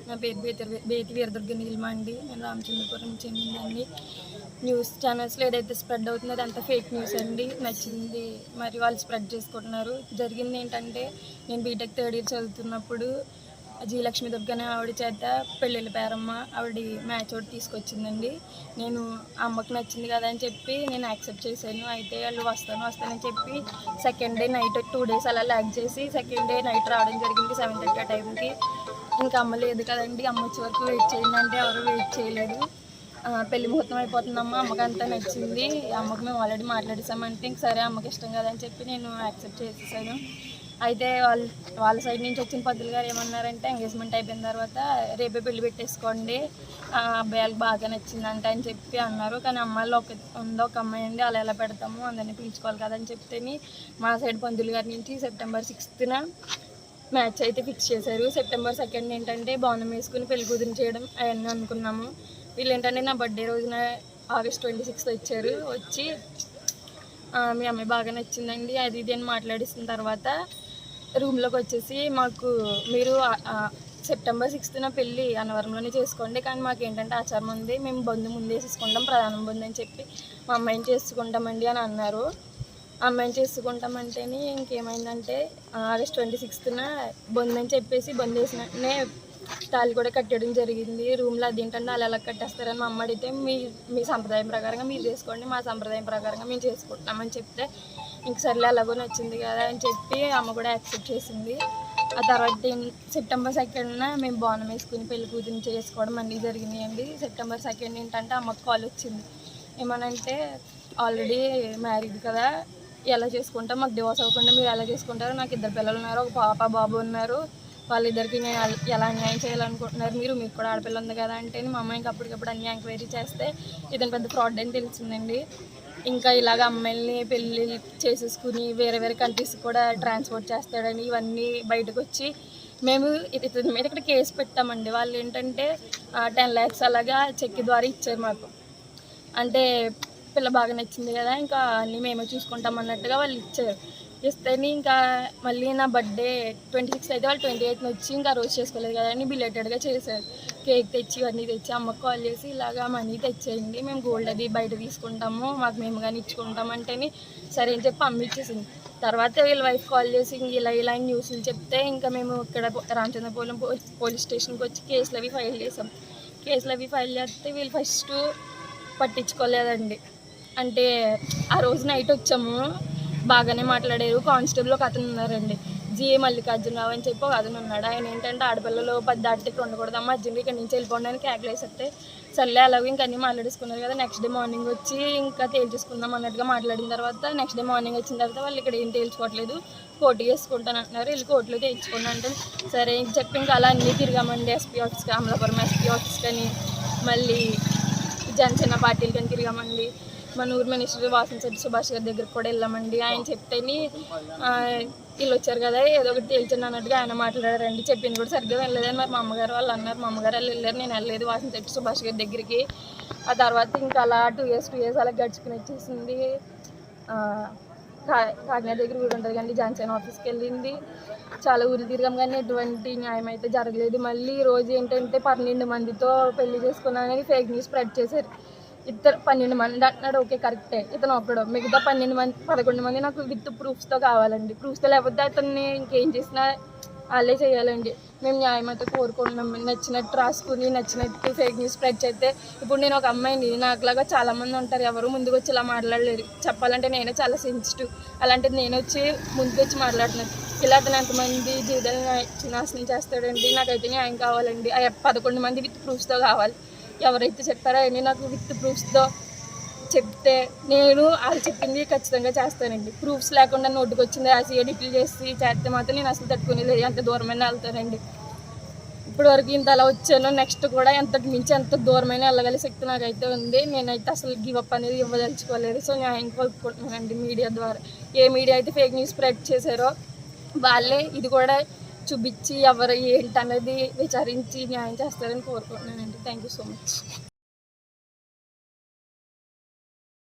నా పేరు బేతి వీరదుర్గ నీలిమ అండి. నేను రామచంద్రపురం చెందిందండి. న్యూస్ ఛానల్స్లో ఏదైతే స్ప్రెడ్ అవుతుందో అదంతా ఫేక్ న్యూస్ అండి. నచ్చింది మరి వాళ్ళు స్ప్రెడ్ చేసుకుంటున్నారు. జరిగింది ఏంటంటే, నేను బీటెక్ థర్డ్ ఇయర్ చదువుతున్నప్పుడు జీ లక్ష్మి దుర్గ అనే ఆవిడ చేత పెళ్ళిళ్ళ పేరమ్మ ఆవిడ మ్యాచ్ ఒకటి తీసుకొచ్చిందండి. నేను అమ్మకి నచ్చింది కదా అని చెప్పి నేను యాక్సెప్ట్ చేశాను. అయితే వాళ్ళు వస్తానని చెప్పి సెకండ్ డే నైట్ 2 days అలా ల్యాగ్ చేసి సెకండ్ డే నైట్ రావడం జరిగింది 7:30 టైంకి. ఇంకా అమ్మ లేదు కదండి, అమ్మ వచ్చే వరకు వెయిట్ చేయండి అంటే ఎవరు వెయిట్ చేయలేదు. పెళ్లి ముహూర్తం అయిపోతుందమ్మా, అమ్మకి అంతా నచ్చింది, అమ్మకి మేము ఆల్రెడీ మాట్లాడేసామంటే ఇంక సరే అమ్మకి ఇష్టం కదా అని చెప్పి నేను యాక్సెప్ట్ చేసేసాను. అయితే వాళ్ళ సైడ్ నుంచి వచ్చిన పంతులు గారు ఏమన్నారంటే, ఎంగేజ్మెంట్ అయిపోయిన తర్వాత రేపే పెళ్లి పెట్టేసుకోండి, అబ్బాయిలకు బాగా నచ్చిందంట అని చెప్పి అన్నారు. కానీ అమ్మాయిలో ఒక అమ్మాయి అండి, అలా ఎలా పెడతాము, అందరినీ పిలుచుకోవాలి కదా అని చెప్తేని మా సైడ్ పంతులు గారి నుంచి September 6th మ్యాచ్ అయితే ఫిక్స్ చేశారు. September 2nd ఏంటంటే బోనం వేసుకుని పెళ్లి కూతురు చేయడం అవన్నీ అనుకున్నాము. వీళ్ళు ఏంటంటే నా బర్త్డే రోజున August 26th వచ్చారు. వచ్చి మీ అమ్మాయి బాగా నచ్చిందండి అది ఇది అని మాట్లాడిస్తున్న తర్వాత రూమ్లోకి వచ్చేసి, మాకు మీరు September 6th పెళ్ళి అన్నవరంలోనే చేసుకోండి, కానీ మాకు ఏంటంటే ఆచారం ఉంది, మేము బంధు ముందు వేసేసుకుంటాం, ప్రధానం బంధు అని చెప్పి మా అమ్మాయిని చేసుకుంటామండి అని అన్నారు. అమ్మాయిని చేసుకుంటామంటేనే ఇంకేమైందంటే August 26th బంధు అని చెప్పేసి బంధు వేసినట్టునే తాళి కూడా కట్టడం జరిగింది. రూమ్లో అదేంటంటే వాళ్ళు ఎలా కట్టేస్తారని మా అమ్మ అడిగితే, మీ సంప్రదాయం ప్రకారంగా మీరు చేసుకోండి, మా సంప్రదాయం ప్రకారంగా మేము చేసుకుంటామని చెప్తే ఇంక సర్లే ఎలాగో నచ్చింది కదా అని చెప్పి అమ్మ కూడా యాక్సెప్ట్ చేసింది. ఆ తర్వాత September 2nd మేము బోనం వేసుకుని పెళ్లి కూతురిని చేసుకోవడం అన్నీ జరిగినాయండి. September 2nd ఏంటంటే అమ్మకు కాల్ వచ్చింది. ఏమనంటే, ఆల్రెడీ మ్యారీడ్ కదా, ఎలా చేసుకుంటాం, మాకు డివోర్స్ అవ్వకుండా మీరు ఎలా చేసుకుంటారు, నాకు 2 పిల్లలు ఉన్నారు, ఒక పాప బాబు ఉన్నారు, వాళ్ళిద్దరికి నేను ఎలా అన్యాయం చేయాలనుకుంటున్నారు, మీకు కూడా ఆడపిల్ల ఉంది కదా అంటే మా అమ్మాయికి అప్పటికప్పుడు అన్ని ఎంక్వైరీ చేస్తే ఇతను పెద్ద ఫ్రాడ్ అని తెలిసిందండి. ఇంకా ఇలాగ అమ్మాయిల్ని పెళ్ళి చేసేసుకుని వేరే కంట్రీస్ కూడా ట్రాన్స్పోర్ట్ చేస్తాడని ఇవన్నీ బయటకు వచ్చి మేము ఇతని మీద ఇక్కడ కేసు పెట్టామండి. వాళ్ళు ఏంటంటే 10 lakhs అలాగా చెక్ ద్వారా ఇచ్చారు మాకు. అంటే పిల్ల బాగా నచ్చింది కదా, ఇంకా అన్నీ మేమే చూసుకుంటాం అన్నట్టుగా వాళ్ళు ఇచ్చారు. ఇస్తేనే ఇంకా మళ్ళీ నా బర్త్డే 26th అయితే వాళ్ళు 28th వచ్చి ఇంకా రోజు చేసుకోలేదు కదా అని బిలేటెడ్గా చేశారు. కేక్ తెచ్చి ఇవన్నీ తెచ్చి అమ్మకు కాల్ చేసి ఇలాగా మనీ తెచ్చేయండి, మేము గోల్డ్ అది బయట తీసుకుంటాము, మాకు మేము కానీ ఇచ్చుకుంటామంటేని సరే అని చెప్పి అమ్మ ఇచ్చేసింది. తర్వాత వీళ్ళ వైఫ్ కాల్ చేసి ఇలా న్యూస్లు చెప్తే ఇంకా మేము ఇక్కడ రామచంద్రపురం పోలీస్ స్టేషన్కి వచ్చి కేసులు అవి ఫైల్ చేసాం. కేసులు అవి ఫైల్ చేస్తే వీళ్ళు ఫస్ట్ పట్టించుకోలేదండి. అంటే ఆ రోజు నైట్ వచ్చాము, బాగానే మాట్లాడారు. కానిస్టేబుల్ ఒక అతను ఉన్నారండి, జిఏ మల్లికార్జునరావు అని చెప్పి ఒక అతను ఉన్నాడు. ఆయన ఏంటంటే ఆడపిల్లలు 10 దాటితే ఇక్కడ ఉండకూడదమ్మా, అర్జెంట్ ఇక్కడ నుంచి వెళ్ళిపోండి అని క్యాకులు వేసేస్తే సర్లే అలాగే ఇంక అన్నీ మాట్లాడేసుకున్నారు కదా. నెక్స్ట్ డే మార్నింగ్ వచ్చి ఇంకా తేల్చేసుకుందాం అన్నట్టుగా మాట్లాడిన తర్వాత నెక్స్ట్ డే మార్నింగ్ వచ్చిన తర్వాత వాళ్ళు ఇక్కడ ఏం తేల్చుకోవట్లేదు, కోర్టు చేసుకుంటాను అంటున్నారు. వీళ్ళు కోర్టులో తేల్చుకుని అంటే సరే చెప్పి ఇంకా అలా అన్నీ తిరిగామండి. ఎస్పీ ఆఫీస్కి, అమలాపురం ఎస్పీ ఆఫీస్ కానీ, మళ్ళీ జనసేన పార్టీలు కానీ తిరిగామండి. మన ఊరు మినిస్టర్ వాసంశెట్టి సుభాష్ గారి దగ్గరికి కూడా వెళ్ళామండి. ఆయన చెప్తేని వీళ్ళు వచ్చారు కదా ఏదో ఒకటి తేల్చండి అన్నట్టుగా ఆయన మాట్లాడారండి. చెప్పింది కూడా సరిగ్గా వెళ్ళలేదని మరి మా అమ్మగారు వాళ్ళు అన్నారు. మా అమ్మగారు వాళ్ళు వెళ్ళారు, నేను వెళ్ళలేదు వాసంశెట్టి సుభాష్ గారి దగ్గరికి. ఆ తర్వాత ఇంకా అలా 2 years అలా గడుచుకుని వచ్చేసింది. కాకినాడ దగ్గర ఊరు ఉంటుంది కానీ జనసేన ఆఫీస్కి వెళ్ళింది. చాలా ఊరు తిరిగాం కానీ ఎటువంటి న్యాయం అయితే జరగలేదు. మళ్ళీ రోజు ఏంటంటే 12 మందితో పెళ్లి చేసుకున్నానని ఫేక్ న్యూస్ స్ప్రెడ్ చేశారు. 12 మంది అంటున్నాడు, ఓకే కరెక్టే, ఇతను ఒక్కడు, మిగతా 11 మంది నాకు విత్ ప్రూఫ్స్తో కావాలండి. ప్రూఫ్స్తో లేకపోతే అతన్ని ఇంకేం చేసినా వాళ్ళే చేయాలండి. మేము న్యాయం అయితే కోరుకుంటున్నాం. నచ్చినట్టు రాసుకుని నచ్చినట్టు ఫేక్ న్యూస్ స్ప్రెడ్ చేస్తే, ఇప్పుడు నేను ఒక అమ్మాయిని, నాకులాగా చాలామంది ఉంటారు, ఎవరు ముందుకు వచ్చి ఇలా మాట్లాడలేరు. చెప్పాలంటే నేనే చాలా సెన్సిటివ్, అలాంటిది నేను వచ్చి ముందుకు వచ్చి మాట్లాడుతున్నాను. ఇలా అతను ఎంతమంది జీవితాలను నాశనం చేస్తాడండి. నాకైతే న్యాయం కావాలండి. 11 మంది విత్ ప్రూఫ్స్తో కావాలి. ఎవరైతే చెప్పారో అవన్నీ నాకు విత్ ప్రూఫ్స్తో చెప్తే నేను వాళ్ళు చెప్పింది ఖచ్చితంగా చేస్తానండి. ప్రూఫ్స్ లేకుండా నోటుకు వచ్చింది రాసి ఎడిట్లు చేసి చేస్తే మాత్రం నేను అసలు తట్టుకునేలేదు, ఎంత దూరమైనా వెళ్తానండి. ఇప్పటివరకు ఇంత అలా వచ్చాను, నెక్స్ట్ కూడా ఎంతకు మించి ఎంత దూరమైనా వెళ్ళగల శక్తి నాకైతే ఉంది. నేనైతే అసలు గివప్ అనేది ఇవ్వదలుచుకోలేదు. సో న్యాయం కోరుకుంటున్నానండి మీడియా ద్వారా. ఏ మీడియా అయితే ఫేక్ న్యూస్ స్ప్రెడ్ చేశారో వాళ్ళే ఇది కూడా చూపించి ఎవరు ఏంటనేది విచారించి న్యాయం చేస్తారని కోరుకుంటున్నానండి. Thank you so much.